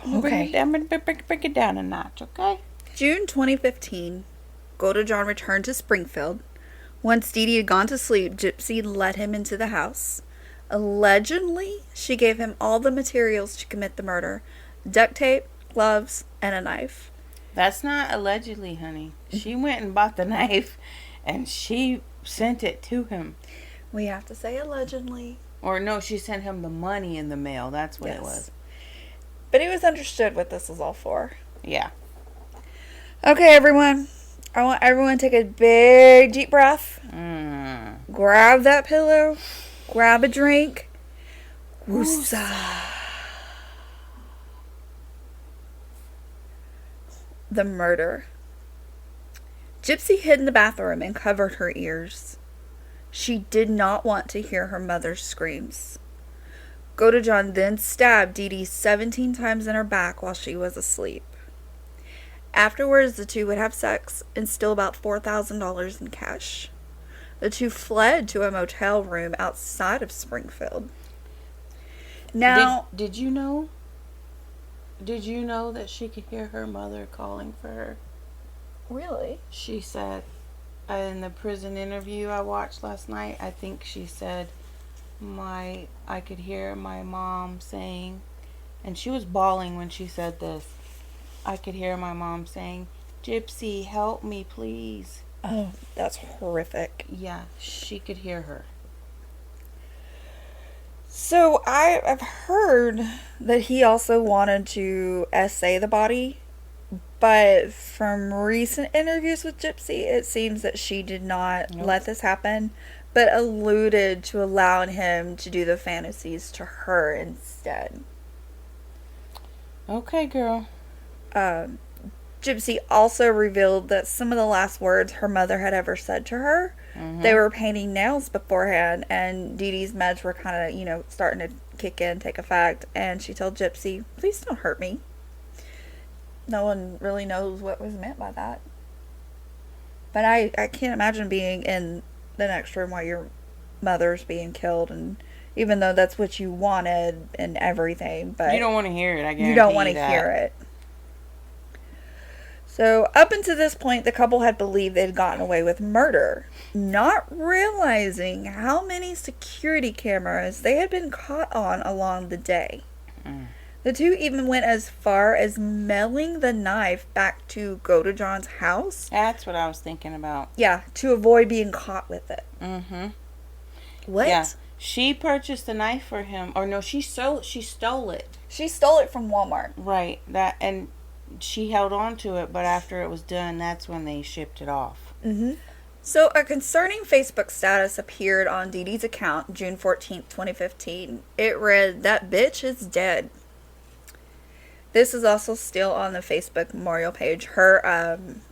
Break it down a notch, okay? June 2015, Golda John returned to Springfield. Once DeeDee had gone to sleep, Gypsy led him into the house. Allegedly, she gave him all the materials to commit the murder. Duct tape, gloves, and a knife. That's not allegedly, honey. She went and bought the knife, and she sent it to him. We have to say allegedly. Or no, she sent him the money in the mail. That's what it was. But it was understood what this was all for. Yeah. Okay, everyone. I want everyone to take a big, deep breath. Grab that pillow. Grab a drink. Woosa. The murder. Gypsy hid in the bathroom and covered her ears. She did not want to hear her mother's screams. Golda John then stabbed DeeDee 17 times in her back while she was asleep. Afterwards, the two would have sex and steal about $4,000 in cash. The two fled to a motel room outside of Springfield. Now, did you know? Did you know that she could hear her mother calling for her? Really? She said in the prison interview I watched last night, I think she said, I could hear my mom saying, and she was bawling when she said this, I could hear my mom saying, Gypsy, help me, please. Oh, that's horrific. Yeah, she could hear her. So I've heard that he also wanted to essay the body, but from recent interviews with Gypsy, it seems that she did not let this happen, but alluded to allowing him to do the fantasies to her instead. Okay, girl. Gypsy also revealed that some of the last words her mother had ever said to her, they were painting nails beforehand, and DeeDee's meds were kind of, starting to kick in, take effect, and she told Gypsy, please don't hurt me. No one really knows what was meant by that. But I can't imagine being in the next room while your mother's being killed, and even though that's what you wanted and everything, but you don't want to hear it, I guarantee you don't want to hear it. So, up until this point, the couple had believed they had gotten away with murder, not realizing how many security cameras they had been caught on along the day. The two even went as far as mailing the knife back to Golda John's house. That's what I was thinking about. Yeah, to avoid being caught with it. What? Yeah. She purchased the knife for him. Or no, she stole it. She stole it from Walmart. Right. And she held on to it, but after it was done, that's when they shipped it off. So, a concerning Facebook status appeared on DeeDee's account June 14th, 2015. It read, that bitch is dead. This is also still on the Facebook memorial page. Her,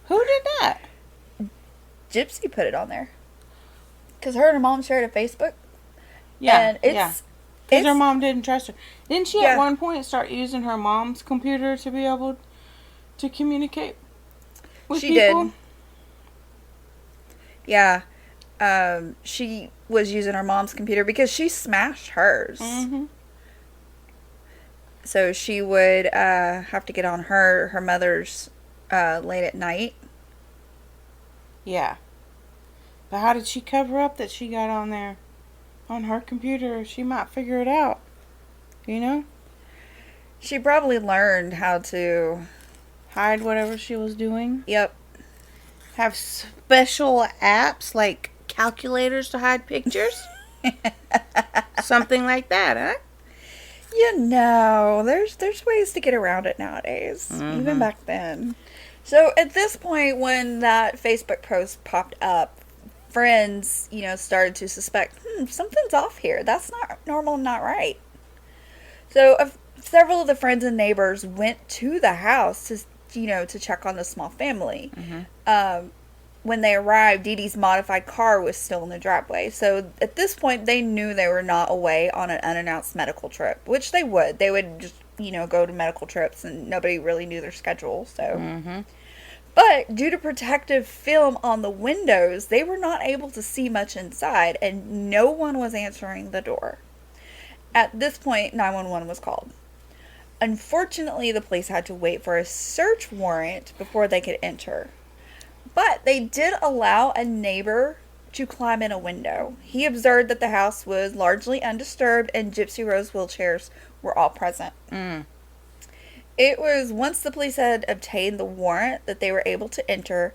Who did that? Gypsy put it on there. Because her and her mom shared a Facebook. Yeah, And it's... yeah. Because her it's- mom didn't trust her. Didn't she Yeah. at one point start using her mom's computer to be able to communicate with She people? did. Yeah. She was using her mom's computer because she smashed hers. Mm-hmm. So she would have to get on her mother's late at night. Yeah. But how did she cover up that she got on there? On her computer, she might figure it out. You know? She probably learned how to... Hide whatever she was doing. Yep. Have special apps like calculators to hide pictures. Something like that, huh? You know, there's ways to get around it nowadays, even back then. So at this point, when that Facebook post popped up, friends, started to suspect, something's off here. That's not normal, not right. So several of the friends and neighbors went to the house to check on the small family. When they arrived, DeeDee's modified car was still in the driveway. So at this point, they knew they were not away on an unannounced medical trip, which they would. They would just, go to medical trips, and nobody really knew their schedule. So, But due to protective film on the windows, they were not able to see much inside, and no one was answering the door. At this point, 911 was called. Unfortunately, the police had to wait for a search warrant before they could enter. But they did allow a neighbor to climb in a window. He observed that the house was largely undisturbed and Gypsy Rose wheelchairs were all present. It was once the police had obtained the warrant that they were able to enter,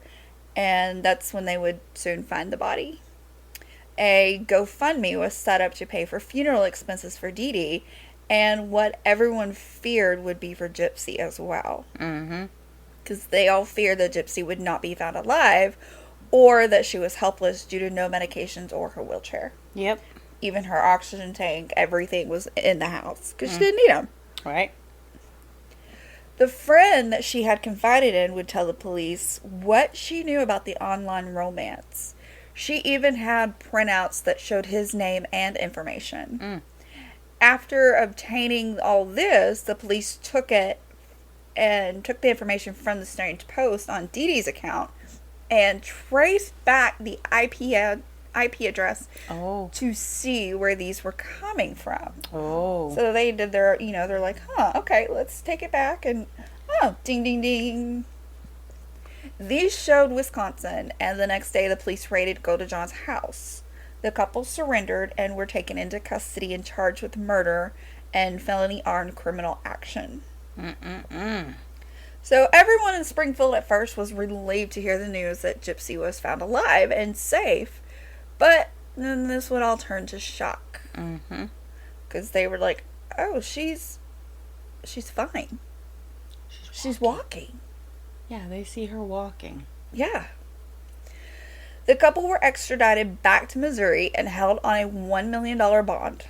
and that's when they would soon find the body. A GoFundMe was set up to pay for funeral expenses for DeeDee, and what everyone feared would be for Gypsy as well. Because they all feared that Gypsy would not be found alive, or that she was helpless due to no medications or her wheelchair. Yep. Even her oxygen tank, everything was in the house, because she didn't need them. Right. The friend that she had confided in would tell the police what she knew about the online romance. She even had printouts that showed his name and information. After obtaining all this, the police took it and took the information from the strange post on DeeDee's account and traced back the IP address to see where these were coming from. So they did their, they're like, okay, let's take it back, and ding, ding, ding. These showed Wisconsin, and the next day the police raided Godejohn's house. The couple surrendered and were taken into custody and charged with murder and felony armed criminal action. So everyone in Springfield at first was relieved to hear the news that Gypsy was found alive and safe, but then this would all turn to shock. Because they were like, oh, she's fine. She's walking. Yeah, they see her walking. Yeah. The couple were extradited back to Missouri and held on a $1 million bond.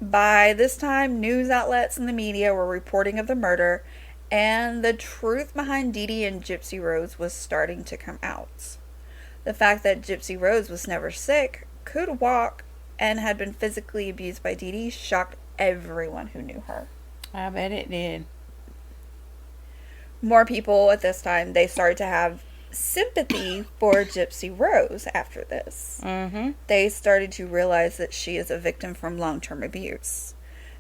By this time, news outlets and the media were reporting of the murder, and the truth behind DeeDee and Gypsy Rose was starting to come out. The fact that Gypsy Rose was never sick, could walk, and had been physically abused by DeeDee shocked everyone who knew her. I bet it did. More people at this time, they started to have sympathy for Gypsy Rose after this. They started to realize that she is a victim from long-term abuse.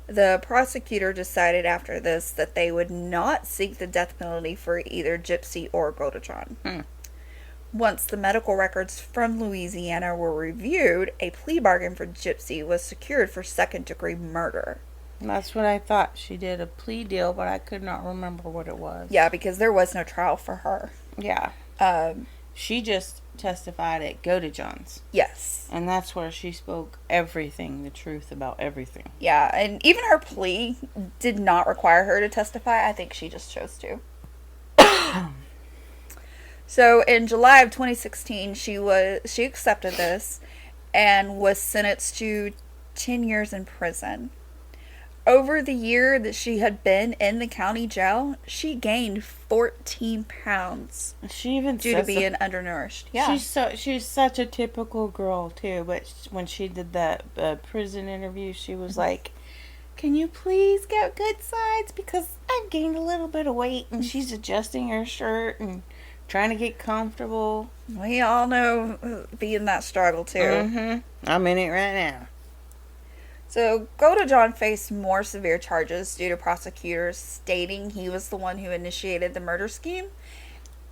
The prosecutor decided after this that they would not seek the death penalty for either Gypsy or Godejohn. Once the medical records from Louisiana were reviewed, a plea bargain for Gypsy was secured for second-degree murder. That's what I thought. She did a plea deal, but I could not remember what it was. Yeah, because there was no trial for her. Yeah. She just testified at Godejohn's. Yes. And that's where she spoke everything, the truth about everything. Yeah, and even her plea did not require her to testify. I think she just chose to. So in July of 2016, she accepted this and was sentenced to 10 years in prison. over the year that she had been in the county jail, she gained 14 pounds She even due to says being undernourished. Yeah. she's such a typical girl too. But when she did that prison interview, she was like, "Can you please get good sides because I've gained a little bit of weight." And she's adjusting her shirt and trying to get comfortable. We all know being that struggle too. Mm-hmm. I'm in it right now. So, John faced more severe charges due to prosecutors stating he was the one who initiated the murder scheme,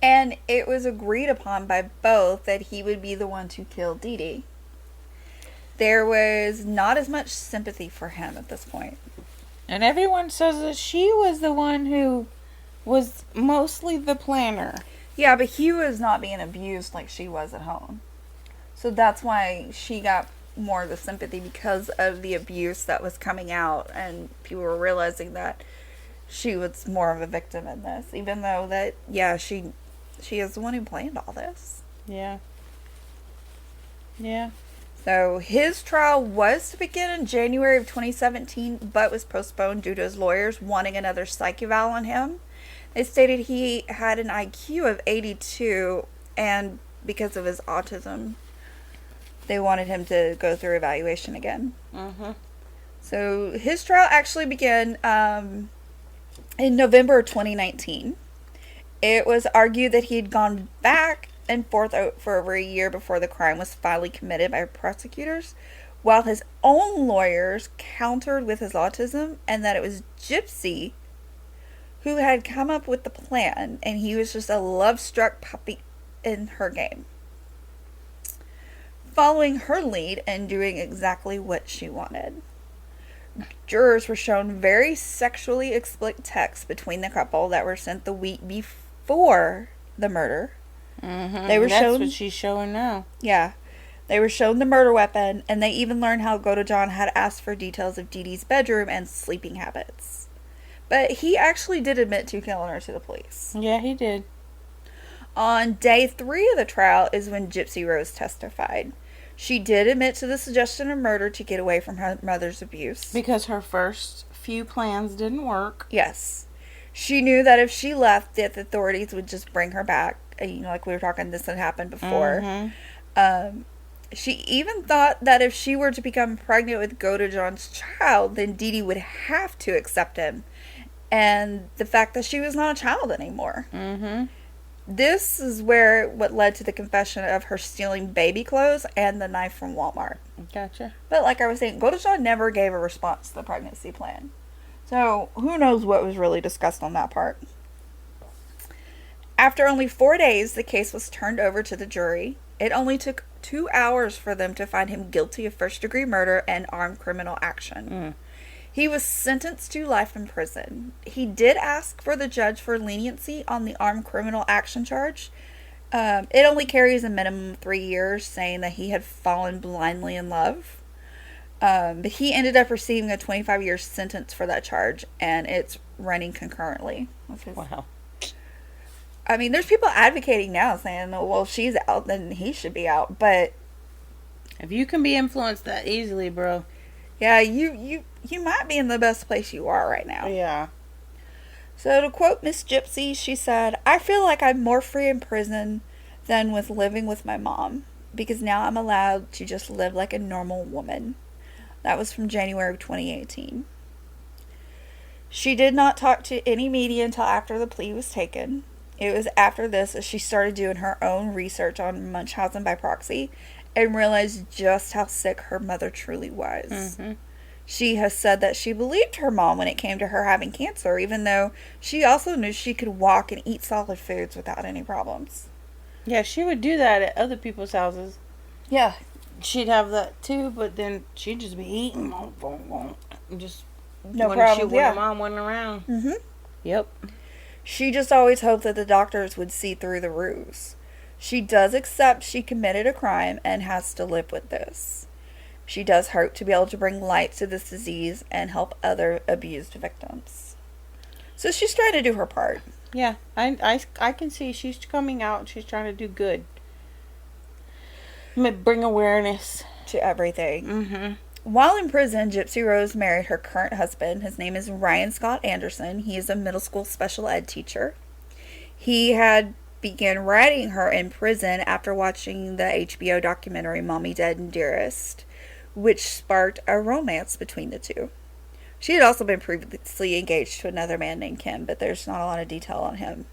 and it was agreed upon by both that he would be the one to kill DeeDee. There was not as much sympathy for him at this point. And everyone says that she was the one who was mostly the planner. Yeah, but he was not being abused like she was at home. So that's why she got more of the sympathy, because of the abuse that was coming out, and people were realizing that she was more of a victim in this, even though that, yeah, she is the one who planned all this. Yeah. Yeah. So his trial was to begin in January of 2017, but was postponed due to his lawyers wanting another psych eval on him. They stated he had an IQ of 82, and because of his autism, they wanted him to go through evaluation again. Mm-hmm. So his trial actually began in November of 2019. It was argued that he had gone back and forth for over a year before the crime was finally committed by prosecutors, while his own lawyers countered with his autism and that it was Gypsy who had come up with the plan, and he was just a love-struck puppy in her game, following her lead and doing exactly what she wanted. Jurors were shown very sexually explicit texts between the couple that were sent the week before the murder. Mm-hmm. They were That's shown, what she's showing now. Yeah. They were shown the murder weapon, and they even learned how John had asked for details of DeeDee's bedroom and sleeping habits. But he actually did admit to killing her to the police. Yeah, he did. On day 3 of the trial is when Gypsy Rose testified. She did admit to the suggestion of murder to get away from her mother's abuse. Because her first few plans didn't work. Yes. She knew that if she left, that the authorities would just bring her back. You know, like we were talking, this had happened before. Mm-hmm. She even thought that if she were to become pregnant with John's child, then DeeDee would have to accept him. And the fact that she was not a child anymore. Mm-hmm. This is what led to the confession of her stealing baby clothes and the knife from Walmart. Gotcha. But like I was saying, John never gave a response to the pregnancy plan. So who knows what was really discussed on that part. After only 4 days, the case was turned over to the jury. It only took 2 hours for them to find him guilty of first-degree murder and armed criminal action. Mm. He was sentenced to life in prison. He did ask for the judge for leniency on the armed criminal action charge. It only carries a minimum of 3 years, saying that he had fallen blindly in love. But he ended up receiving a 25-year sentence for that charge, and it's running concurrently. Wow. I mean, there's people advocating now saying, well, if she's out, then he should be out. But if you can be influenced that easily, bro. Yeah, you might be in the best place you are right now. Yeah. So to quote Miss Gypsy, she said, "I feel like I'm more free in prison than with living with my mom, because now I'm allowed to just live like a normal woman." That was from January of 2018. She did not talk to any media until after the plea was taken. It was after this that she started doing her own research on Munchausen by proxy and realized just how sick her mother truly was. Mm-hmm. She has said that she believed her mom when it came to her having cancer, even though she also knew she could walk and eat solid foods without any problems. Yeah, she would do that at other people's houses. Yeah. She'd have that too, but then she'd just be eating. Just no problem. When her mom wasn't around. Mm-hmm. Yep. She just always hoped that the doctors would see through the ruse. She does accept she committed a crime and has to live with this. She does hope to be able to bring light to this disease and help other abused victims. So she's trying to do her part. Yeah, I can see she's coming out and she's trying to do good. Bring awareness To everything. Mm-hmm. While in prison, Gypsy Rose married her current husband. His name is Ryan Scott Anderson. He is a middle school special ed teacher. He had began writing her in prison after watching the HBO documentary Mommy Dead and Dearest, which sparked a romance between the two. She had also been previously engaged to another man named Kim, but there's not a lot of detail on him.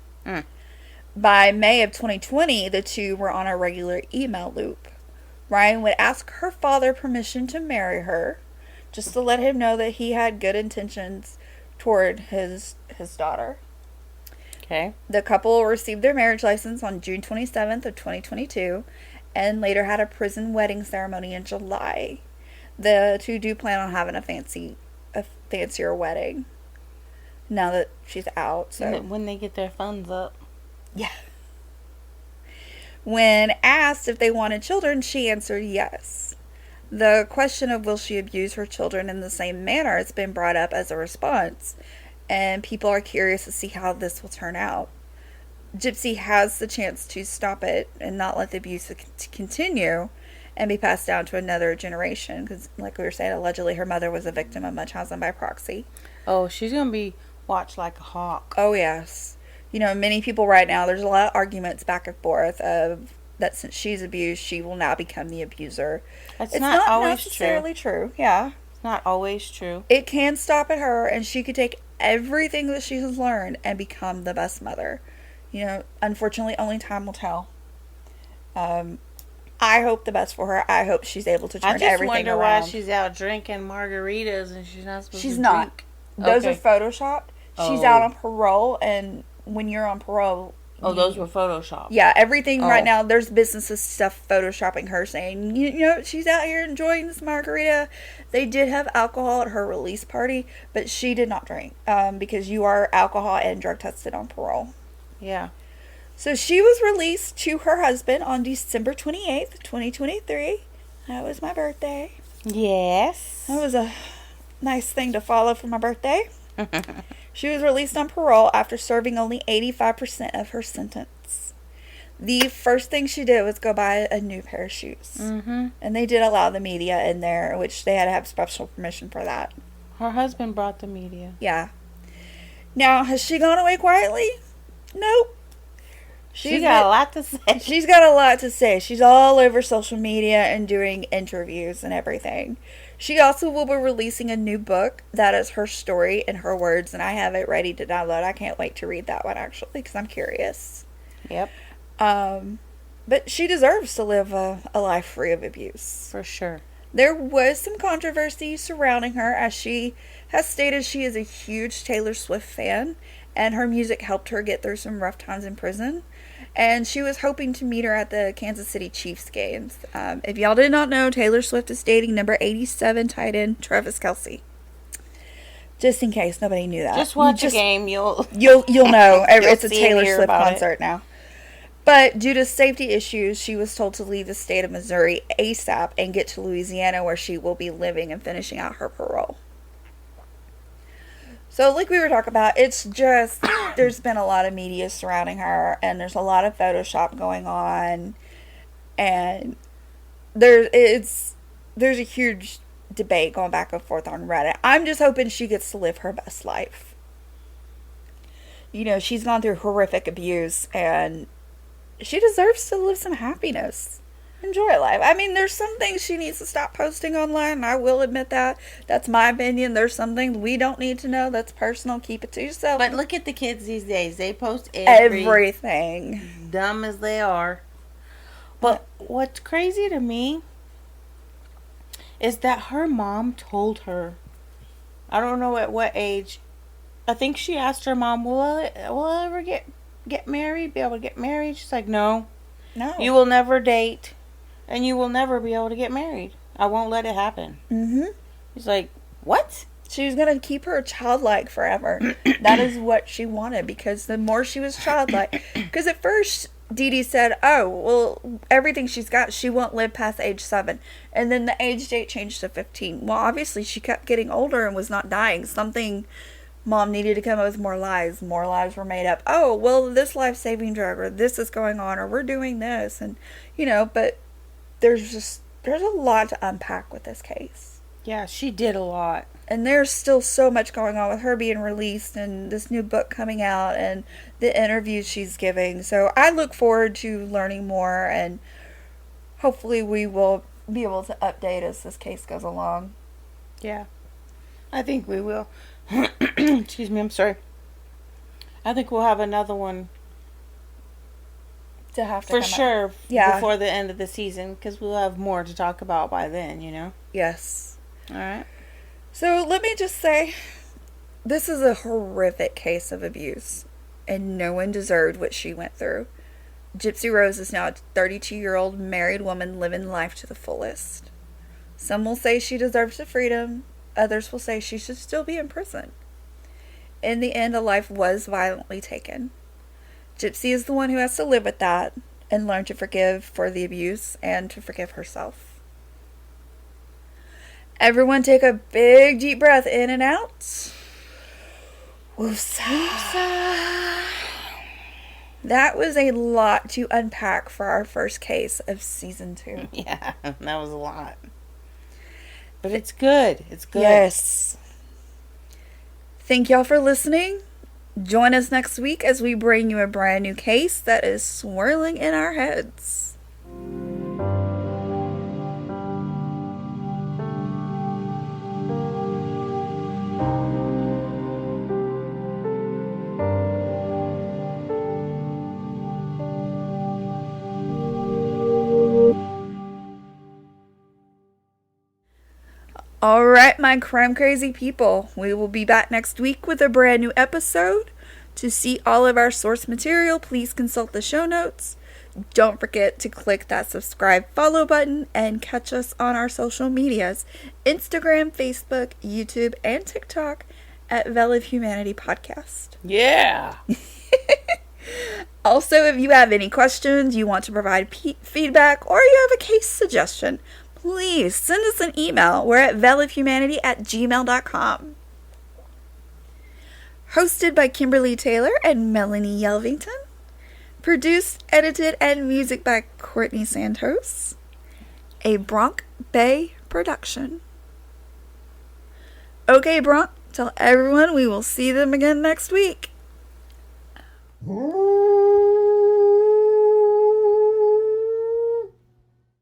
By May of 2020, the two were on a regular email loop. Ryan would ask her father permission to marry her, just to let him know that he had good intentions toward his daughter. Okay. The couple received their marriage license on June 27th of 2022, and later had a prison wedding ceremony in July. The two do plan on having a fancier wedding now that she's out. So When they get their funds up. yeah. When asked if they wanted children, she answered yes. The question of will she abuse her children in the same manner has been brought up as a response, and people are curious to see how this will turn out. Gypsy has the chance to stop it and not let the abuse continue and be passed down to another generation, because like we were saying, allegedly her mother was a victim of Munchausen by proxy. Oh, she's going to be watched like a hawk. Oh, yes. You know, many people right now, there's a lot of arguments back and forth of that since she's abused, she will now become the abuser. It's It's not always necessarily true. Yeah. It's not always true. It can stop at her, and she could take everything that she has learned and become the best mother. You know, unfortunately, only time will tell. I hope the best for her. I hope she's able to turn everything around. I just wonder why she's out drinking margaritas and she's not supposed She's to not. drink. Those Okay. are photoshopped. She's Oh. out on parole, and when you're on parole... Oh, those were Photoshopped. Yeah, everything right Oh. now, there's businesses stuff photoshopping her saying, you know, she's out here enjoying this margarita. They did have alcohol at her release party, but she did not drink because you are alcohol and drug tested on parole. Yeah. So she was released to her husband on December 28th, 2023. That was my birthday. Yes. That was a nice thing to follow for my birthday. She was released on parole after serving only 85% of her sentence. The first thing she did was go buy a new pair of shoes. Mm-hmm. And they did allow the media in there, which they had to have special permission for that. Her husband brought the media. Yeah. Now, has she gone away quietly? Nope. She got a lot to say. She's got a lot to say. She's all over social media and doing interviews and everything. She also will be releasing a new book that is her story in her words, and I have it ready to download. I can't wait to read that one, actually, because I'm curious. Yep. But she deserves to live a life free of abuse. For sure. There was some controversy surrounding her, as she has stated she is a huge Taylor Swift fan, and her music helped her get through some rough times in prison. And she was hoping to meet her at the Kansas City Chiefs games. If y'all did not know, Taylor Swift is dating number 87 tight end Travis Kelce. Just in case nobody knew that. Just watch a game. You'll You'll know. It's a see and Taylor hear Swift about it. concert now. But due to safety issues, she was told to leave the state of Missouri ASAP and get to Louisiana, where she will be living and finishing out her parole. So like we were talking about, it's just, there's been a lot of media surrounding her, and there's a lot of Photoshop going on, and there's a huge debate going back and forth on Reddit. I'm just hoping she gets to live her best life. You know, she's gone through horrific abuse, and she deserves to live some happiness. Enjoy life. I mean, there's some things she needs to stop posting online, and I will admit that. That's my opinion. There's some things we don't need to know. That's personal. Keep it to yourself. But look at the kids these days. They post everything. Dumb as they are. But what's crazy to me is that her mom told her, I don't know at what age, I think she asked her mom, will I ever get married, be able to get married? She's like, no. You will never date, and you will never be able to get married. I won't let it happen. Mm-hmm. He's like, what? She was going to keep her childlike forever. That is what she wanted, because the more she was childlike. Because at first, DeeDee said, oh, well, everything she's got, she won't live past age 7. And then the age date changed to 15. Well, obviously, she kept getting older and was not dying. Something... Mom needed to come up with more lies. More lies were made up. Oh, well, this life-saving drug, or this is going on, or we're doing this. And, you know, but there's a lot to unpack with this case. Yeah, she did a lot. And there's still so much going on with her being released and this new book coming out and the interviews she's giving. So I look forward to learning more, and hopefully we will be able to update as this case goes along. Yeah. I think we will. Excuse me, I'm sorry. I think we'll have another one To have to for come sure out. Yeah. before the end of the season, because we'll have more to talk about by then, you know? Yes. All right. So let me just say, this is a horrific case of abuse, and no one deserved what she went through. Gypsy Rose is now a 32-year-old married woman living life to the fullest. Some will say she deserves the freedom, others will say she should still be in prison. In the end, a life was violently taken. Gypsy is the one who has to live with that and learn to forgive for the abuse and to forgive herself. Everyone take a big deep breath in and out. Woosah. That was a lot to unpack for our first case of season 2. Yeah, that was a lot. But it's good. It's good. Yes. Thank y'all for listening. Join us next week as we bring you a brand new case that is swirling in our heads. Alright, my crime crazy people, we will be back next week with a brand new episode. To see all of our source material, please consult the show notes. Don't forget to click that subscribe follow button and catch us on our social medias, Instagram, Facebook, YouTube, and TikTok at Veil of Humanity Podcast. Yeah. Also, if you have any questions, you want to provide feedback, or you have a case suggestion, please send us an email. We're at veilofhumanity@gmail.com. Hosted by Kimberly Taylor and Melonie Yelvington. Produced, edited, and music by Courtney Santos. A Bronx Bay production. Okay, Bronx, tell everyone we will see them again next week.